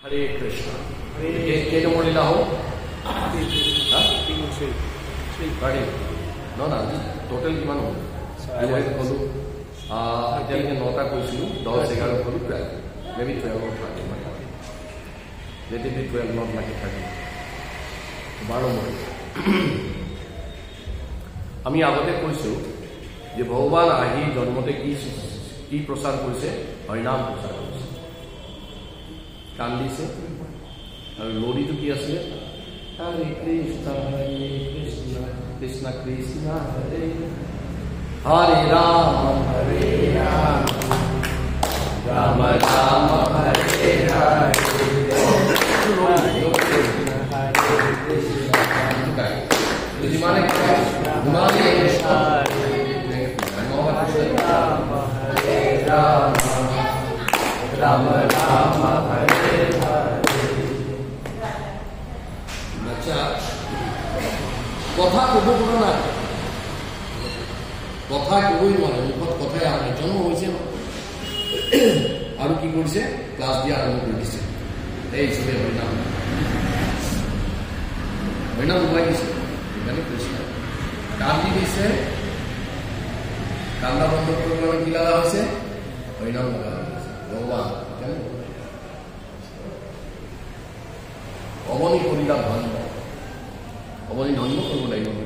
হৰে কৃষ্ণ। কেই নম্বৰ লীলা হ'ল? নহয় টোটেল কিমান হ'ল? ক'লোঁ এতিয়ালৈকে 9টা কৈছিলোঁ, 10, 11 ক'লোঁ 12, মেবি 12 থাকে মানে লেটেলি 12 নট লাগি থাকে 12 নম্বৰ। আমি আগতে কৈছোঁ যে ভগৱান আহি জন্মতে কি প্ৰচাৰ কৰিছে? হৰিনাম প্ৰচাৰ কৰিছে, কান্দিছে। আৰু লৰিটো কি আছিলে? হৰে কৃষ্ণ কৃষ্ণ কৃষ্ণ হৰে হৰে ৰাম ৰাম ৰাম হৰে যিমানে ৰাম ৰাম হৰে কথা ক'ব পৰা নাই, কথা ক'বই নোৱাৰে, মুখত কথাই আহে। জন্ম হৈছে ন, আৰু কি কৰিছে? ক্লাছ দিয়া আৰম্ভ কৰি দিছে। এই চবে হৰিনাম হৰিনাম ওলাই দিছে। সেইকাৰণে কৃষ্ণ কান্দি দিছে, কান্দা বন্ধ কৰিবলৈ কি লগা হৈছে? হৰিনাম লগা হৈছে। ভগৱান অৱনী কৰিলা ধন্য, অৱনী ধন্য কৰিব লাগিব।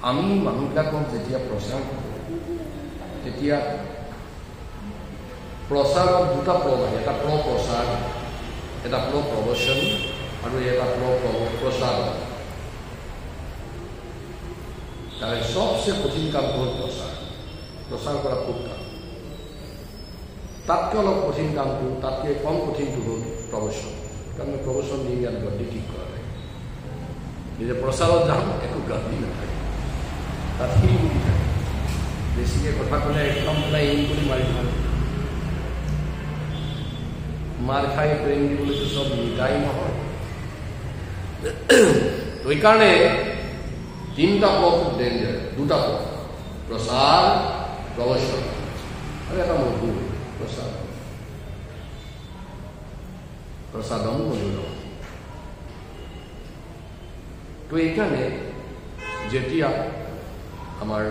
আমি মানুহবিলাকক যেতিয়া প্ৰচাৰ কৰোঁ, তেতিয়া প্ৰচাৰত দুটা প্ৰ আহে, এটা প্ৰচাৰ, এটা প্ৰবচন, আৰু এটা প্ৰচাৰ। তাৰে সবচে কঠিন কামটো হ'ল প্ৰচাৰ কৰা খুব কাম। তাতকৈ অলপ কঠিন কামটো, তাতকৈ কম কঠিনটো হ'ল প্ৰবচন। কাৰণ প্ৰবচন দি ইয়াত গদ্দি ঠিক কৰা নাই। নিজে প্ৰচাৰত যাম, একো গদ্দি নাথাকে, তাত শিলগুটি থাকে। বেছিকৈ কথা ক'লে একদম পেলাই এৰি কৰি মাৰি ভাল। মাৰ খাই প্ৰেম দিবলৈতো চব মিটাই নহয়। সেইকাৰণে 3টা পথ ডেঞ্জাৰ, 2টা পথ, প্ৰচাৰ প্ৰবচন, আৰু এটা মধু প্ৰচাৰ। প্ৰসাদম মধুৰ। তো এইকাৰণে যেতিয়া আমাৰ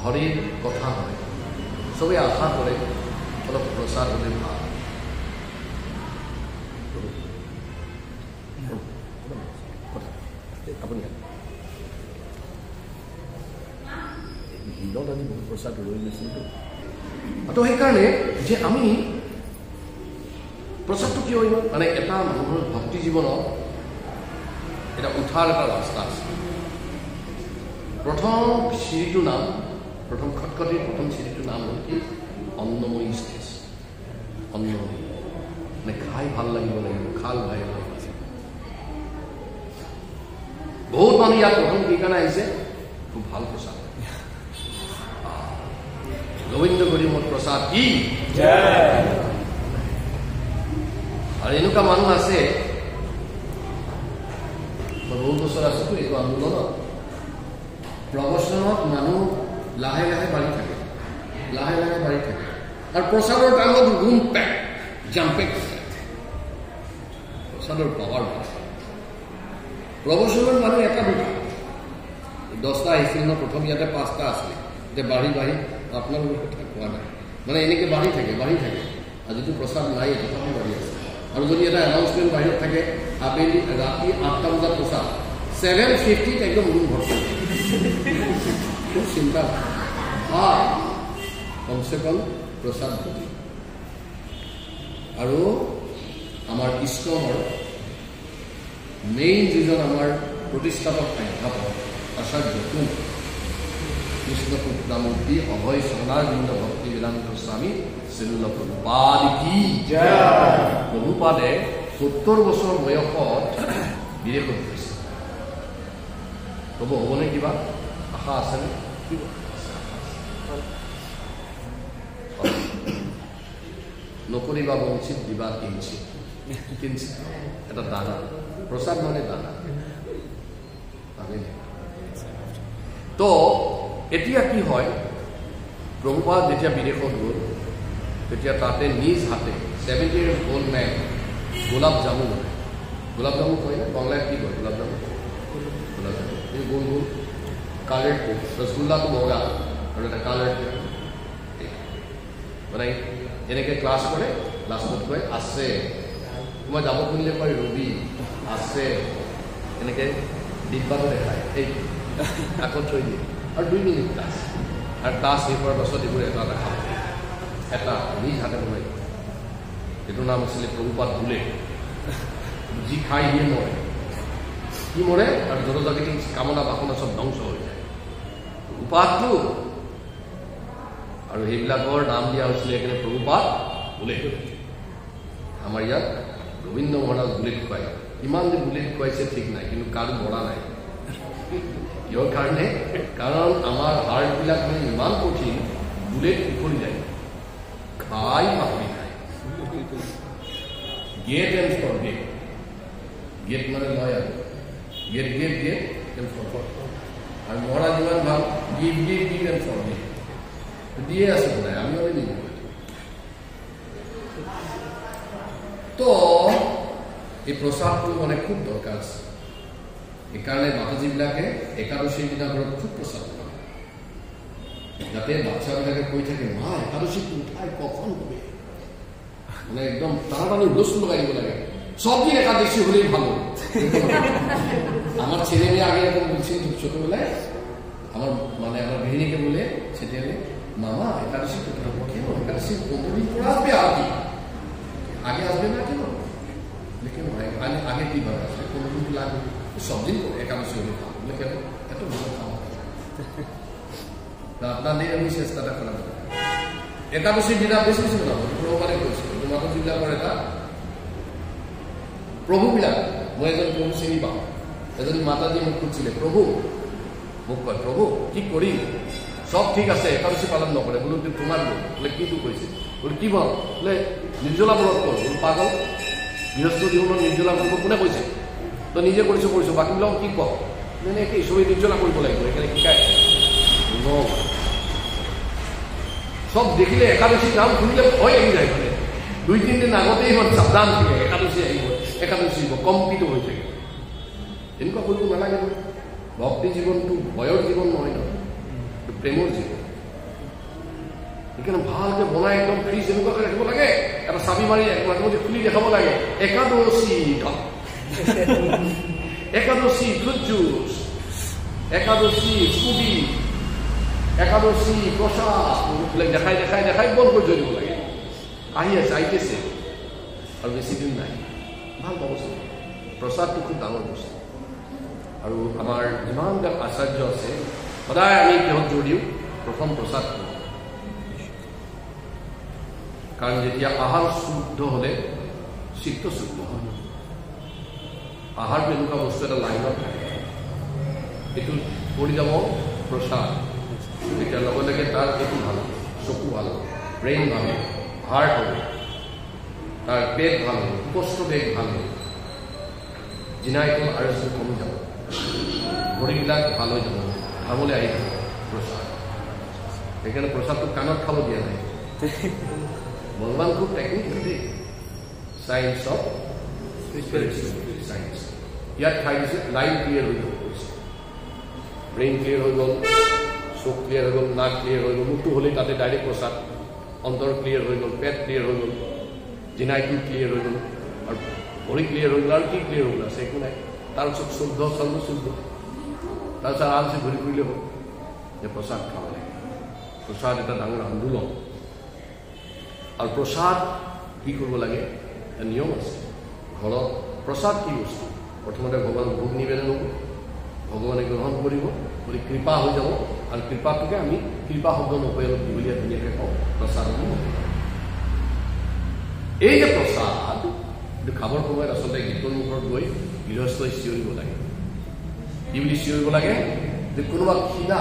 হৰিৰ কথা হয়, চবেই আশা কৰে অলপ প্ৰচাৰ হ'লে ভাল। আপুনি হিলত আজি বহুত প্ৰচাৰ লৈ লৈছিলোঁ। তো সেইকাৰণে যে আমি প্ৰচাৰটো কিয় ইমান মানে এটা মানুহৰ ভক্তি জীৱনত এটা উঠাৰ এটা ৰাস্তা আছে। প্ৰথম চিৰিটোৰ নাম, প্ৰথম খটখটিৰ প্ৰথম চিৰিটোৰ নাম হ'ল কি? অন্নময়ী ষ্টেজ। অন্নময়ী মানে খাই ভাল লাগিব, খাল ভাই লাগিব। বহুত মানুহ ইয়াত প্ৰথম কি কাৰণে আহিছে? খুব ভাল প্ৰচাৰ, গোবিন্দ গৰিমত প্ৰসাদ কি। আৰু এনেকুৱা মানুহ আছে, বহুত বছৰ আছেতো এইটো আন্দোলনত। প্ৰবচনত মানুহ লাহে লাহে বাঢ়ি থাকে, লাহে লাহে বাঢ়ি থাকে, আৰু প্ৰচাৰৰ টাইমত ৰুম পেক জাম্পেক প্ৰচাৰৰ পাৱাৰ। প্ৰবচনৰ মানুহ এটা দুটা 10টা আহিছিল ন, প্ৰথম ইয়াতে 5টা আছিলে, এতিয়া বাঢ়ি বাঢ়ি আপোনালোকৰ কথা কোৱা নাই, মানে এনেকৈ বাঢ়ি থাকে বাঢ়ি থাকে। আজিতো প্ৰচাৰ নাই, তথাপি বাঢ়ি আছে। আৰু যদি এটা এনাউন্সমেণ্ট বাহিৰত থাকে, আবেলি ৰাতি 8টা বজাত প্ৰচাৰ, 7:50 একদম ৰুম ভৰ্তি। খুব চিন্তা কমচে কম প্ৰচাৰ ভৰ্তি। আৰু আমাৰ ইস্কনৰ মেইন যিজন আমাৰ প্ৰতিষ্ঠাপক অধ্যাপক আচাৰ্য কৃষ্ণপুত্ৰামূৰ্তি অভয় সোণাৰবিন্দ ভক্তি বেদান্ত স্বামী শ্ৰীল প্ৰভুপাদ কি জয়। প্ৰভুপাদে 70 বছৰ বয়সত বিদেশত গৈছে। ক'ব হ'বনে কিবা আশা আছেনে? নকৰিবা বঞ্চিত, দিবা কিঞ্চিত। কিঞ্চিত এটা দানা, প্ৰচাৰ মানে দানা। তো এতিয়া কি হয়, প্ৰভুপাদ যেতিয়া বিদেশত গ'ল, তেতিয়া তাতে নিজ হাতে 70 years old man গোলাপ জামু বনায়। গোলাপ জামু কয় না বাংলায় কি কয়? গোলাপ জামু এই গোল গোল কালার রসগোল্লাটো বগা আৰু এটা কালাৰ মানে এনেকৈ ক্লাছ কৰে। লাষ্টত কয় আছে, মই যাব খুলিলে কয় ৰবি আছে, এনেকৈ ডিব্বাটো দেখায় এই কাষত থৈ দিয়ে আৰু 2 মিনিট ক্লাছ। আৰু ক্লাছ শেষ হোৱাৰ পাছত এইবোৰ এটা এটা খাব, এটা নিজ হাতে বনাই। এইটোৰ নাম আছিলে প্ৰভুপাদ বুলেট। যি খাই সিয়ে মৰে, কি মৰে আৰু জনজাগৃতি কামনা বাসনা চব ধ্বংস হৈ যায়। উপাদটো আৰু সেইবিলাকৰ নাম দিয়া হৈছিলে এখানে প্ৰভুপাদ বুলেট। আমাৰ ইয়াত ৰবীন্দ্ৰ মহাৰাজ বুলেট খুৱায়। ইমান যে বুলেট খুৱাইছে ঠিক নাই, কিন্তু কাৰো মৰা নাই। কিহৰ কাৰণে? কাৰণ আমাৰ হাৰ্টবিলাক মানে ইমান কঠিন, বুলেট উখলি যায়, খাই পাহৰি খায়। গেট এণ্ড ফৰগেট, গেট মানে লয় আৰু get get get and forget. আৰু মৰা যিমান ভাল give give give and forget দিয়ে আছে বোলে, আমি মানে নিদিব। তো এই প্ৰচাৰটো মানে খুব দৰকাৰ আছে। সেইকাৰণে মাতাজীবিলাকে একাদশীৰ দিনা ঘৰত খুব প্ৰচাৰ কৰে, যাতে বাচ্চাবিলাকে কৈ থাকে মা একাদশীটো উঠাই কখন হবে, মানে একদম তাড়াতাড়ি হুলস্থুল লগাই দিব লাগে। সব দিন একাদশী হলেই ভালো। আমার ছেলে মেয়ে আগে এরকম বলছেন ছোটবেলায়, আমার মানে আমার গৃহিণীকে বলে সেটা মামা একাদশী কোথাও কেন, একাদশী 15 দিন পর আসবে, আর কি আগে আসবে না কেন? কেন আগে কিভাবে আসবে? 15 দিন লাগবে, সব দিন একাদশী হলে খাওয়া বলে কেন এত ভালো খাওয়া? আপনাদের আমি চেষ্টাটা করা একাদশীর দিনা বেশি বেশি বনাবো। প্রভুপালে কৈছে মাতাজীবিলাকৰ এটা প্ৰভুবিলাক, মই এজন প্ৰভু চিনি পাওঁ। এজনী মাতাজী মোক সুধিছিলে প্ৰভু, মোক কয় প্ৰভু কি কৰিম, সব ঠিক আছে একাদশী পালন নকৰে। বোলো তোমাৰ বোলে কিটো কৈছে? বোলে কি বল? বোলে নিৰ্জলা ব্ৰত কৰ। বোলো পাগল, গৃহস্থ জীৱনত নিৰ্জলা ব্ৰত কোনে কৈছে? তো নিজে কৰিছো কৰিছো, বাকীবিলাক কি কওঁ? মানে এই চবেই নিৰ্জলা কৰিব লাগিব, সেইকাৰণে শিকাই সব দেখিলে একাদশী নাম শুনিলে ভয় লাগি যায়। মানে 2-3 দিন আগতেই ইমান সাৱধান থাকে, একাদশী আহিব একাদশী আহিব, কম্পিত হৈ থাকে। এনেকুৱা কৰিব নালাগে। ভক্তি জীৱনটো ভয়ৰ জীৱন নহয়, প্ৰেমৰ জীৱন। সেইকাৰণে ভালকে বনাই একদম ফ্ৰিজ এনেকুৱাকে ৰাখিব লাগে, এটা চাবি মাৰি মাজে মাজে খুলি দেখাব লাগে। একাদশী একাদশী ফ্ৰুট জুচ, একাদশী স্কুটি, একাদশী প্ৰসাদ দেখাই দেখাই দেখাই বন্ধ কৰি থৈ দিব লাগে। আহি আছে আহিছে আৰু বেছি দিন নাই। ভাল ব্যৱস্থা, প্ৰসাদটো খুব ডাঙৰ বস্তু। আৰু আমাৰ যিমানবিলাক আচাৰ্য আছে সদায় আমি কিহত জোৰ দিওঁ? প্ৰথম প্ৰসাদ কৰোঁ। কাৰণ যেতিয়া আহাৰ শুদ্ধ হ'লে চিত্ত শুদ্ধ হয়। আহাৰটো এনেকুৱা বস্তু এটা লাইনত থাকে, এইটো কৰি যাব প্ৰসাদ, তেতিয়া লগে লগে তাৰ এইটো ভাল হ'ব, চকু ভাল হ'ব, ব্ৰেইন ভাল হ'ব, হাৰ্ট হ'ব, তাৰ পেট ভাল হ'ব, কষ্ট বেগ ভাল হ'ব, জিনাইটো আৰু কমি যাব, ভৰিবিলাক ভাল হৈ যাব, খাবলৈ আহি যাব প্ৰসাদ। সেইকাৰণে প্ৰসাদটো কাণত খাব দিয়া নাই। ভগৱান খুব টেকনিক দেই, চায়েন্স অফ চায়েন্স। ইয়াত খাই দিছে, লাইন ক্লিয়াৰ হৈ গ'ল, ব্ৰেইন ক্লিয়াৰ হৈ গ'ল, চোখ ক্লিয়াৰ হৈ গ'ল, নাক ক্লিয়াৰ হৈ গ'ল, মুখটো হ'লেই তাতে ডাইৰেক্ট প্ৰসাদ, অন্তৰ ক্লিয়াৰ হৈ গ'ল, পেট ক্লিয়াৰ হৈ গ'ল, জিনাইটো ক্লিয়াৰ হৈ গ'ল, আৰু ভৰি ক্লিয়াৰ হৈ গ'ল, আৰু কি ক্লিয়াৰ হৈ গ'ল আছে একো নাই। তাৰপিছত শুদ্ধ চন্দ্ৰ শুদ্ধ, তাৰপিছত আৰামছে ঘূৰি ফুৰিলে হ'ল যে প্ৰসাদ খাব লাগে। প্ৰসাদ এটা ডাঙৰ আন্দোলন। আৰু প্ৰসাদ কি কৰিব লাগে নিয়ম আছে। ঘৰত প্ৰসাদ কি বস্তু? প্ৰথমতে ভগৱান ভোগ নিবেদন হ'ব, ভগৱানে গ্ৰহণ কৰিব, বুলি কৃপা হৈ যাব। আৰু কৃপাটোকে আমি কৃপা শব্দ নকৰিলে দীঘলীয়া ধুনীয়াকৈ কওঁ প্ৰসাদ। এই যে প্ৰসাদ এইটো খাবৰ সময়ত আচলতে গীতৰ মুখত গৈ গৃহস্থই চিঞৰিব লাগে। কি বুলি চিঞৰিব লাগে? যে কোনোবা খিদা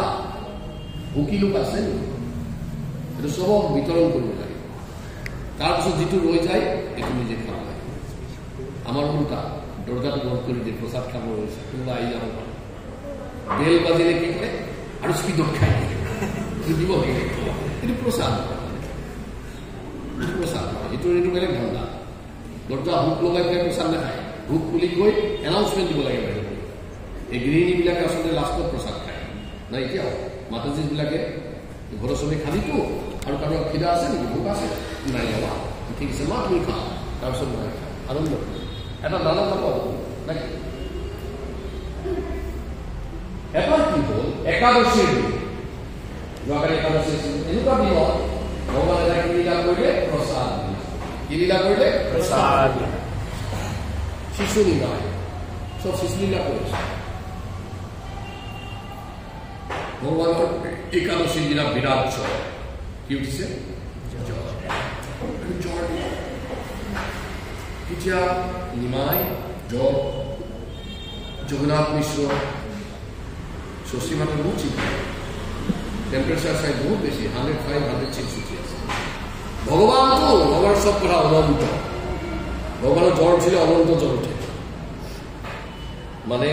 ভুকি লোক আছে নেকি, এইটো চবক বিতৰণ কৰিব লাগে। তাৰপিছত যিটো ৰৈ যায় এইটো নিজে খাব লাগে। আমাৰ উল্টা দৰ্জাটো বন্ধ কৰি দিয়ে, প্ৰসাদ খাব ৰৈছে, কোনোবা আহি যাব পাৰে, বেল বাজিলে কি কৰে আৰু স্পীডত খাই দিব লাগে। এইটো প্ৰসাদ, ভিতৰিটো বেলেগ ধান্দা দৰ্জা হুক লগাই পেলাই প্ৰচাদ নাখায় হুক খুলি গৈ এনাউন্সমেণ্ট দিব লাগে বাহিৰত এই গৃহিণীবিলাকে আচলতে লাষ্টত প্ৰচাদ খায় না এতিয়া মাতাজীবিলাকে ঘৰৰ চবেই খালিতো আৰু কাৰোবাৰ খিদা আছে নেকি ভোক আছে নাই যাবা ঠিক আছে মা তুমি খা তাৰপিছত মই আনন্দ এটা দানা নাপাব নাকি এবাৰ কি হ'ল একাদশীৰ দিন যোৱাকালি একাদশী এনেকুৱা দিনত ভগৱানে এটা কি লীলা কৰিলে প্ৰসাদ কি লীলা কৰিলে প্ৰসাদ শিশু লীলা চব শিশু লীলা কৰিছে ভগৱানৰ একাদশীৰ দিনা বিৰাট জ্বৰ কি উঠিছে জ্বৰ এতিয়া নিমাই জ্বৰ জগন্নাথ মিশ্ৰ শশী মাতাৰ বহুত চিন্তা টেম্পাৰেচাৰ চাই বহুত বেছি 105, 106 উঠি আছে ভগৱানটো ভগৱানৰ চব কথা অনন্ত ভগৱানৰ জ্বৰ উঠিলে অনন্ত জ্বৰ উঠে মানে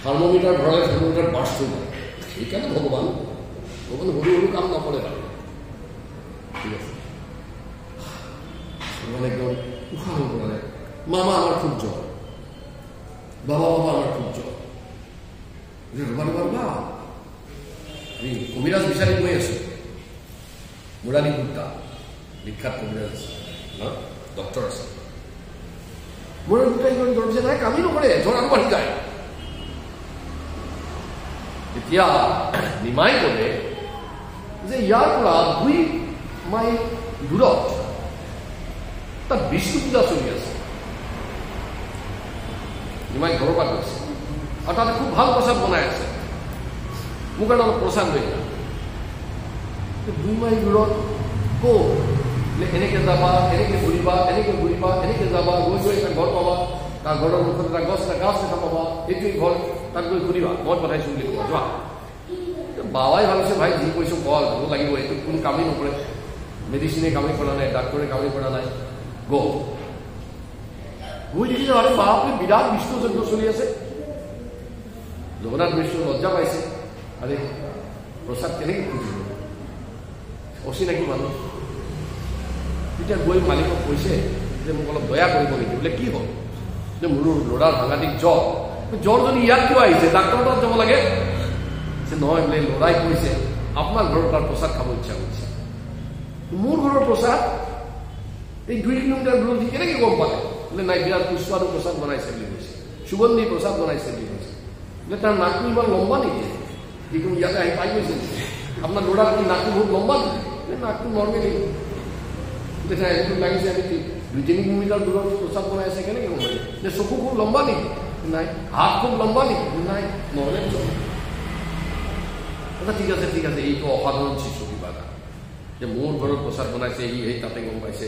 থাৰ্মোমিটাৰ ভৰালে থাৰ্মোমিটাৰ বাৰ্ষ্ট হৈ যায় সেইকাৰণে ভগৱান সৰু সৰু কাম নকৰে আৰু ঠিক আছে ভগৱানে একদম উশাহ নকৰে মামা আমাৰ খুব জ্বৰ বাবা বাবা আমাৰ খুব জ্বৰ ৰবা আমি কবিৰাজ বিচাৰি গৈ আছো মুৰালী গুপ্তা বিখ্যাত কবিৰাজ আছে ডক্টৰ আছে মুৰালী গুপ্তাই জ্বৰ দিছে নাই কামেই নকৰে জ্বৰ আৰু বাঢ়ি যায় এতিয়া নিমাই ক'লে যে ইয়াৰ পৰা 2 মাইল দূৰত তাত বিষ্ণু পূজা চলি আছে নিমাই ঘৰৰ পৰা গৈছে আৰু তাতে খুব ভাল প্ৰসাদ বনাই আছে মোক আৰু অলপ প্ৰসাদ লৈ যা 2 মাইল দূৰত ক'ত এনেকে যাবা এনেকে ঘূৰিবা এনেকে যাবা গৈ গৈ এটা ঘৰ পাবা তাৰ ঘৰৰ মুখত এটা গাছ দেখা পাবা এইটোৱেই ঘৰ তাত গৈ ঘূৰিবা মই পঠাইছো বুলি ক'বা যোৱা বাবাই ভাবিছে ভাই যি কৈছো কল হ'ব লাগিব এইটো কোনো কামেই নকৰে মেডিচিনে কামেই কৰা নাই ডাক্তৰে কামেই কৰা নাই গৈ দেখিছে আৰে বাপৰে বিৰাট বিষ্ণু যজ্ঞ চলি আছে জগন্নাথ মিশ্ৰ লজ্জা পাইছে আৰে প্ৰসাদ কেনেকৈ খুজিব অচিনাকি মানুহ তেতিয়া গৈ মালিকক কৈছে যে মোক অলপ দয়া কৰিব নেকি বোলে কি হ'ল যে মোৰ ল'ৰাৰ সাংঘাতিক জ্বৰ যদি ইয়াত কিয় আহিছে ডাক্তৰৰ তাত যাব লাগে যে নহয় বোলে ল'ৰাই কৈছে আপোনাৰ ঘৰৰ তাৰ প্ৰসাদ খাব ইচ্ছা কৰিছে মোৰ ঘৰৰ প্ৰসাদ এই 2 কিলোমিটাৰ দূৰত কেনেকৈ গম পালে বোলে নাই বিৰাট সুস্বাদু প্ৰসাদ বনাইছে বুলি কৈছে সুগন্ধি প্ৰসাদ বনাইছে বুলি কৈছে বোলে তাৰ নাকটো ইমান লম্বা নেকি যিকোনো ইয়াতে আহি পাই গৈছে আপোনাৰ ল'ৰাৰ কি নাকটো বহুত লম্বা নেকি নাকটো নৰ্মেলি দেখা এইটো লাগিছে আমি 2-3 কিলোমিটাৰ দূৰত প্ৰসাদ বনাই আছে কেনেকৈ গম পাইছে যে চকু খুব লম্বা নেকি নাই হাত খুব লম্বা নেকি নাই নৰ্মেল ঠিক আছে এইটো অসাধাৰণ শিশু কিবা এটা যে মোৰ ঘৰত প্ৰসাদ বনাইছে সেই তাতে গম পাইছে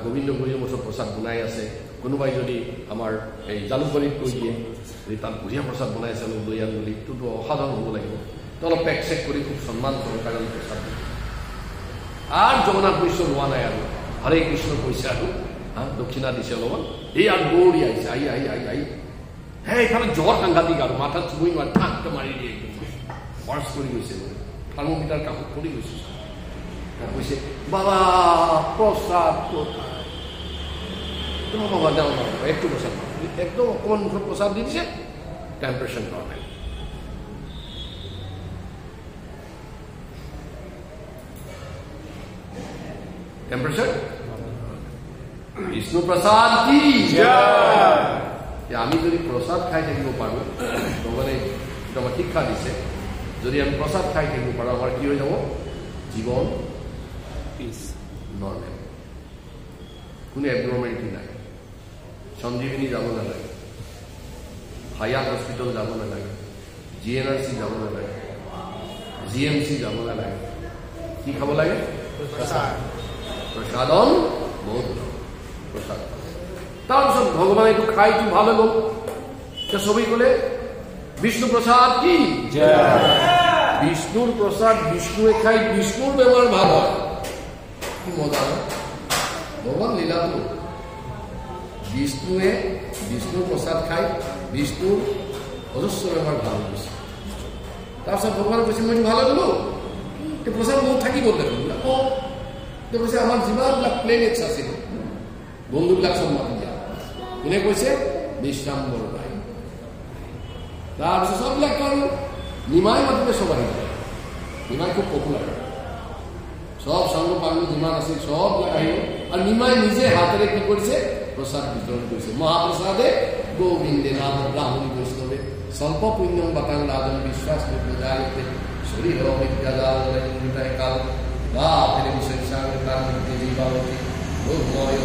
গোবিন্দ গুৰিৰ মঠত প্ৰসাদ বনাই আছে কোনোবাই যদি আমাৰ এই জালুকবাৰীত কৈ দিয়ে যে তাত বঢ়িয়া প্ৰসাদ বনাই আছে অলপ লৈ আন বুলি এইটোতো অসাধাৰণ হ'ব লাগিব তো অলপ পেক চেক কৰি খুব সন্মান সহকাৰে প্ৰসাদ আৰু জগন্নাথ মিশ্ৰ লোৱা নাই আৰু হৰে কৃষ্ণ কৈছে আৰু দক্ষিণা দিছে অলপমান এই আৰু দৌৰি আহিছে আহি এইফালে জ্বৰ সাংঘাতিক আৰু মাথাত চুবই নোৱাৰে ঠাকটো মাৰি দিয়ে বাৰ্চ কৰি গৈছে থাৰ্মোমিটাৰ কাষত পৰি গৈছে কৈছে বাবা প্ৰসাদ একটু প্ৰসাদ একদম অকণমান মুখত প্ৰসাদ দি দিছে temperature normal temperature Bishnu Prasad কি আমি যদি প্ৰসাদ খাই থাকিব পাৰো ভগৱানে আমাক শিক্ষা দিছে যদি আমি প্ৰসাদ খাই থাকিব পাৰো আমাৰ কি হৈ যাব জীবন পিস নৰ্মেল কোনো এবনৰ্মালিটি নাই সঞ্জীৱনী যাব নালাগে হায়াত হস্পিটেল যাব নালাগে জিএনআৰসি যাব নালাগে জিএমসি যাব নালাগে কি খাব লাগে প্ৰসাদ প্ৰসাদন বহুত প্ৰসাদ তাৰপিছত ভগৱানে এইটো খাইটো ভাল হৈ গ'ল সবেই ক'লে বিষ্ণু প্ৰসাদ কি বিষ্ণুৰ প্ৰসাদ বিষ্ণুৱে খাই বিষ্ণুৰ বেমাৰ ভাল হয় কি মজা ভগৱান লীলাটো বিষ্ণুৱে বিষ্ণুৰ প্ৰসাদ খাই বিষ্ণুৰ অজস্ৰ বেমাৰ ভাল হৈছে তাৰপিছত ভগৱানে কৈছে মই ভাল হৈ গ'লো এই প্ৰসাদ বহুত থাকি গ'ল দেখোন কৈছে আমাৰ যিমানবিলাক প্লেনেটছ আছিল বন্ধুবিলাক চব মাতি দিয়া। কোনে কৈছে? বিশ্ৰাম্বৰ ৰায়। তাৰপিছত চববিলাক আৰু নিমাই মাতিলে চব আহিব। নিমাই খুব পপুলাৰ, সব সাংগ পাংগ যিমান আছিল সববিলাক আহিব আৰু নিমাই নিজে হাতেৰে কি কৰিছে? প্ৰসাদ বিতৰণ কৰিছে। মহাপ্ৰসাদে গোবিন্দে নাম ব্ৰাহ্মণী বৈষ্ণৱে স্বল্প পুণ্যম বাকাং রাজন বিশ্বাস জায়তে শরীর বিদ্যাদায় কাল বা ফেলে বিশেষাঙ্গ তার মধ্যে জীবাবতী ভোগময়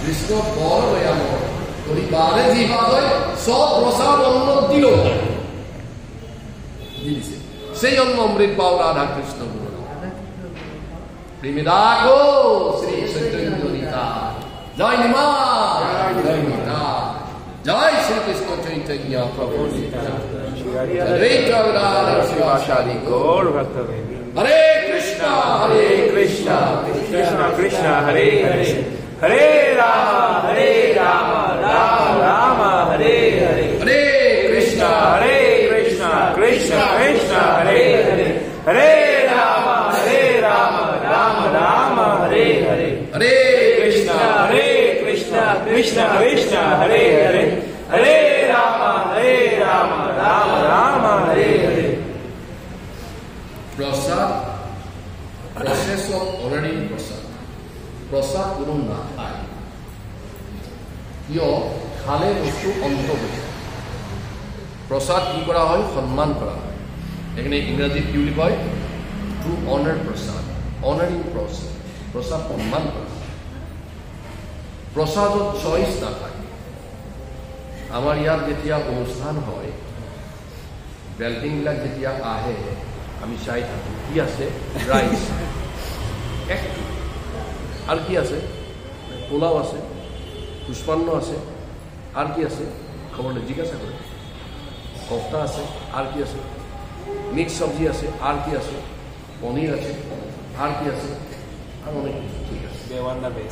কৃষ্ণ বড় দয়াময় পরিবারে জীবাদয় সব প্রসাদ অন্ন দিল দিয়েছে। সেই অন্ন অমৃত পাও রাধা কৃষ্ণ গুরু প্রেমিদাগো শ্রী চৈতন্যতা জয় নিমা জয় নিতা জয় শ্রী কৃষ্ণ চৈতন্য প্রভু হরে জগন্নাথ শিবাসাদি গৌর ভক্তবৃন্দ। হরে কৃষ্ণ কৃষ্ণ কৃষ্ণ হরে হরে হরে রাম রাম রাম হরে হরে হরে কৃষ্ণ কৃষ্ণ কৃষ্ণ হরে হরে হরে রাম রাম রাম হরে হরে হরে কৃষ্ণ কৃষ্ণ কৃষ্ণ হরে হরে হরে রাম রাম রাম হরে হরে। প্রসাদ প্রসেস অফ অনারিং প্রসাদ। প্রসাদ কোনো না খায়, কিয়? খালে বস্তু অন্ত হৈ যায়। প্রসাদ কি করা হয়? সম্মান করা হয়। এখানে ইংরাজিত কি বুলি কয়? টু অনার প্রসাদ, অনারিং প্রসাদ। প্রসাদ সম্মান করা। প্রসাদত চইচ নাথাকে। আমাৰ ইয়াত যেতিয়া অনুষ্ঠান হয়, বেল্টিংবিলাক যেতিয়া আহে আমি চাই থাকো কি আছে? ৰাইচ আর কি আছে? পোলাও আছে, পুষ্পান্ন আছে, আর কি আছে? খবর নেই, জিজ্ঞাসা করে। কফতা আছে, আর কি আছে? মিক্স সবজি আছে, আর কি আছে? পনির আছে, আর কি আছে? আর অনেক কিছু। ঠিক আছে,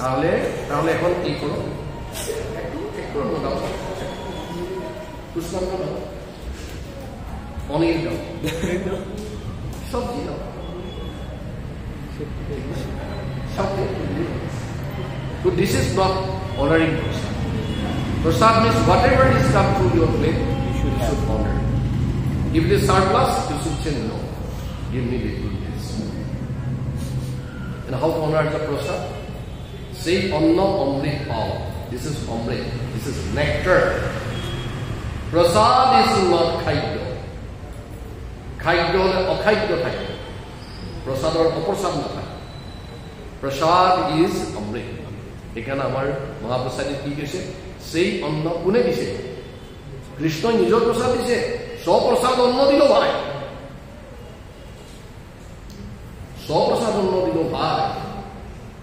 তাহলে তাহলে এখন কি করো? পুষ্পান্ন দাও, পনির দাও, সবজি দাও। So this is not honoring prasad. Prasad means whatever is come through your plate, you should honor. If it is surplus, you should say no. Give me this. And how to honor the prasad? Say anna amrit pao. This is amrit. This is nectar. Prasad is not khaidya. Khaidya is akhaidya khaidya. Prasad or aprasad na khaidya. Prasad is amrit. এখানে আমার মহাপ্রসাদে কি দিছে? সেই অন্ন কোনে দিছে? কৃষ্ণ নিজৰ প্ৰসাদ দিছে। স্বপ্ৰসাদ অন্ন দিল ভাই, স্বপ্ৰসাদ অন্ন দিল ভাই।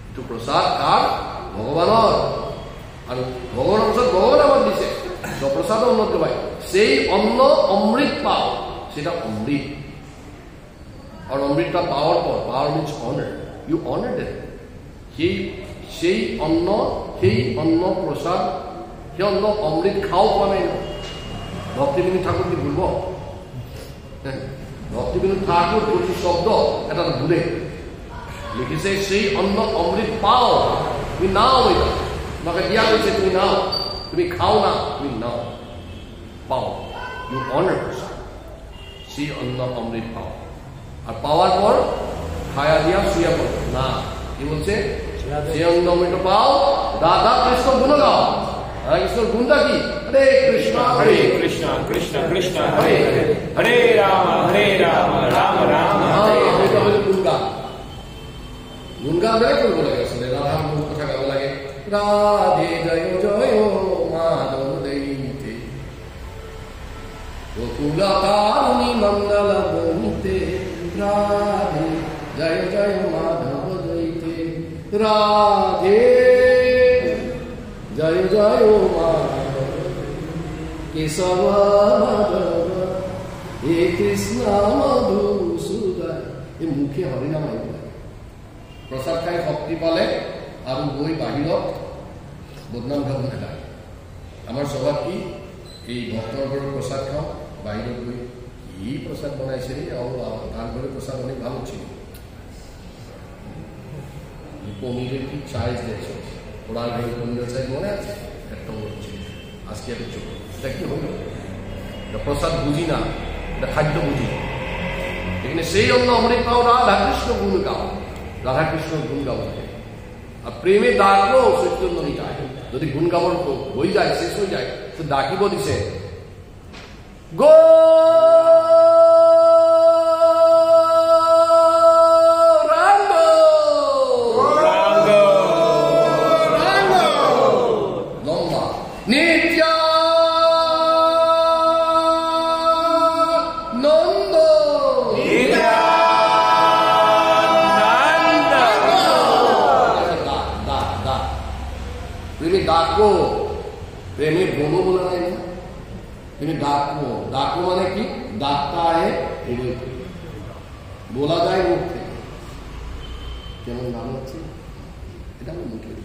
এইটো প্ৰসাদ কাৰ? ভগবানৰ। আৰু ভগৱানৰ প্ৰসাদ ভগৱান আমাক দিছে। স্বপ্রসাদ অন্ন দিল ভাই। সেই অন্ন অমৃত পাও, সেটা অমৃত। আর অমৃতটা পাওয়ার পর, পাওয়ার means honour, you honour them. সেই অন্ন, সেই অন্ন প্রসাদ, সেই অন্ন অমৃত খাও পোৱা নাই। ভক্তিবিনোদ ঠাকুর কি ভুলব? ভক্তিবিনোদ ঠাকুর প্রতি শব্দ এটা ভুলে লিখিছে, সেই অন্ন অমৃত পাও, তুমি নাও। এটা তোমাকে দিয়া গৈছে, তুমি নাও। তুমি খাও না, তুমি নাও, পাও। ইউ অনার প্রসাদ, সেই অন্ন অমৃত পাও। আর পাওয়ার পর খায়া দিয়া শুয়া পড়ো না। কি বলছে? যে অন্ন অমৃত পাও, রাধা কৃষ্ণ গুণ গাও। রাধা কৃষ্ণর গুণটা কি? হরে কৃষ্ণ কৃষ্ণ কৃষ্ণ হরে হরে হরে রাম রাম রাম হরে হরে। এটা হলো গুণগান। গুণগান বেড়ে করব লাগে। আসলে রাধার গুণ কথা গাওয়া লাগে। রাধে জয় জয় মাধব দৈতে গোকুলতারিণী মঙ্গল বনিতে। রাধে জয় জয় মাধব দৈতে। রাধে জয় জয় মাধব কেশব মাধব হে কৃষ্ণ মধুসূদন। এই মুখে হরিনাম আহিব লাগে। প্রসাদ খাই শক্তি পালে আৰু গৈ বাহিৰত বদনাম গাব নালাগে। আমাৰ স্বভাৱ কি? এই ভক্তৰ ঘৰত প্ৰসাদ খাওঁ, বাহিৰত গৈ কি প্ৰসাদ বনাইছে আৰু তাৰ ঘৰে প্ৰসাদ অনেক ভাল উঠিব। পনিরের কি চাইজ দেখছো, ওরা ঘরে পনিরের চাইজ মনে আছে, একটা বলছি আজকে একটা চোখ, এটা কি হলো? এটা প্রসাদ বুঝি না, এটা খাদ্য বুঝি। এখানে সেই অন্য অমৃত পাও, রাধাকৃষ্ণ গুণ গাও, রাধাকৃষ্ণ গুণ গাও। আর প্রেমে ডাকলো চৈতন্য নিতাই, যদি গুণ গাবর হয়ে যায়, শেষ হয়ে যায়, তো ডাকিব দিছে গো ডাকবো, প্রেমে বলো বলে নাই না, তুমি ডাকবো। ডাকবো মানে কি? ডাকটা আয়ে হৃদয় থেকে, বলা যায় মুখ থেকে। কেমন নাম হচ্ছে এটা? আমার মুখের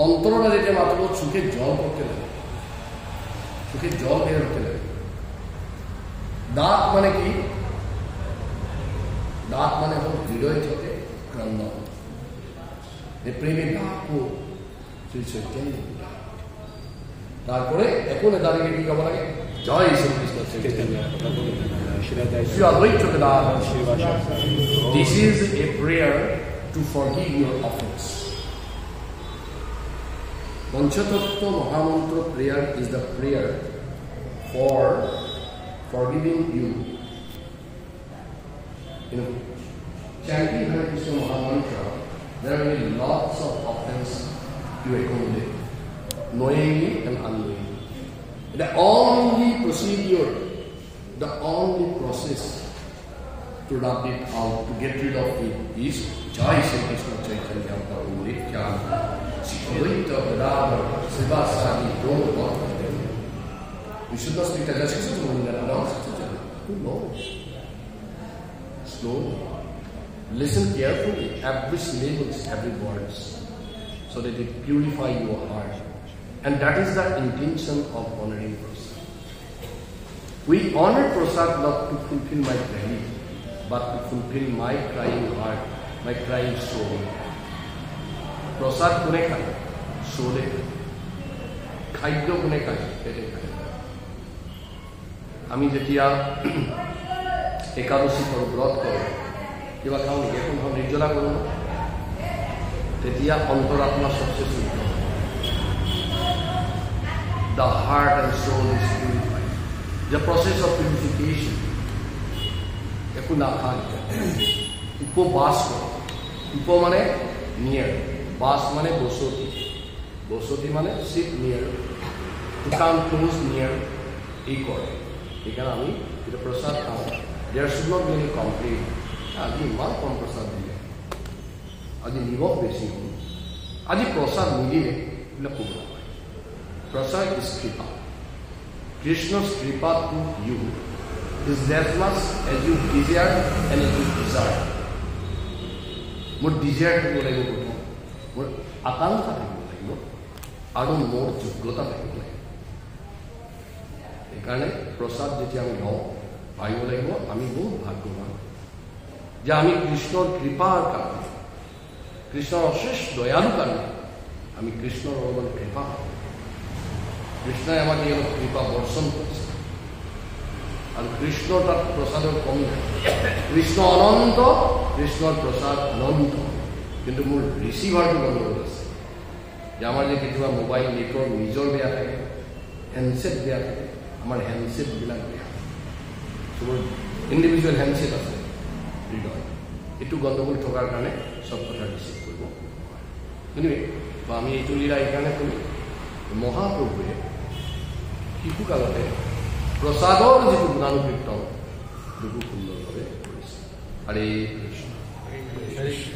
অন্তরটা যেটা মাত্র চোখের জল করতে লাগে, চোখের জল বের হতে লাগে। ডাক মানে কি? ডাক মানে হল হৃদয় থেকে ক্রন্দন। প্রেমে ডাকবো শ্রী চৈতন্য। তারপরে এখন দাঁড়িয়ে কি গাবো লাগে? জয় শ্রীকৃষ্ণ চৈতন্য। This is a prayer to forgive your offense. Panchatattva Mahamantra prayer is the prayer for forgiving you. You know, chanting Hare Krishna Mahamantra, there will be lots of offense you accommodate, knowingly and unknowingly. The only procedure, the only process to rub it out, to get rid of it, is Jai Shri Krishna Chaitanya Prabhu Nityananda Advaita Gadadhar Srivasadi Prabhupada. We should not speak as a no. Slowly. Listen carefully, every syllable, every word, so that it purify your heart. And that is the intention of honoring Prasad. We honor Prasad not to fulfill my craving, but to fulfill my crying heart, my crying soul. Prasad kune khai, soul e khai. Khaidya kune khai, pete khai. Ami jetia একাদশী করো, ব্রত করো, কিবা খাও নেকি? এখন খাও নির্জলা করো না, তেতিয়া অন্তরাত্মা সবচেয়ে শুদ্ধ। The heart and soul is purified. The process of purification. একো না খায়, উপবাস করো। উপ মানে নিয়ার, বাস মানে বসতি, বসতি মানে sit near, to come close near, এই করে। এখানে আমি এটা প্রসাদ খাও, there should not be any complaint. আজি ইমান কম প্রসাদ দিলে, আজি নিমখ বেশি হল, আজি প্রসাদ মিলিলে এগুলো খুব না হয়। প্রসাদ is কৃপা. Krishna's কৃপা to you is as much as you desire and as you desire. মোৰ ডিজায়াৰ থাকিব লাগিব, প্ৰথম মোৰ আকাংক্ষা থাকিব লাগিব, আৰু মোৰ যোগ্যতা থাকিব লাগিব। সেইকাৰণে প্ৰসাদ যেতিয়া আমি লওঁ, ভাবিব লাগিব আমি বহুত ভাগ্যৱান যে আমি কৃষ্ণৰ কৃপাৰ কাৰণে, কৃষ্ণৰ অশেষ দয়ালু কাৰণে আমি কৃষ্ণৰ অলপমান কৃপা, কৃষ্ণই আমাক এই অলপ কৃপা বৰ্ষণ কৰিছে। আৰু কৃষ্ণৰ তাত প্ৰসাদৰ কমি নাই। কৃষ্ণ অনন্ত, কৃষ্ণৰ প্ৰসাদ অনন্ত, কিন্তু মোৰ ৰিচিভাৰটো গণ্ডগোল আছে। যে আমাৰ যে কেতিয়াবা মোবাইল নেটৱৰ্ক নিজৰ বেয়া থাকে, হেণ্ডছেট বেয়া থাকে, আমাৰ হেণ্ডছেটবিলাক বেয়া, চবৰ ইণ্ডিভিজুৱেল হেণ্ডছেট আছে হৃদয়, এইটো গণ্ডগোল থকাৰ কাৰণে চব কথা ৰিচিভ কৰিব নোৱাৰে। কিন্তু আমি এইটো লীলা এইকাৰণে কৰো, মহাপ্ৰভুৱে শিশুকালতে প্ৰসাদৰ যিটো গুণানুকীৰ্তন বহু সুন্দৰভাৱে কৰিছে। হৰে কৃষ্ণ।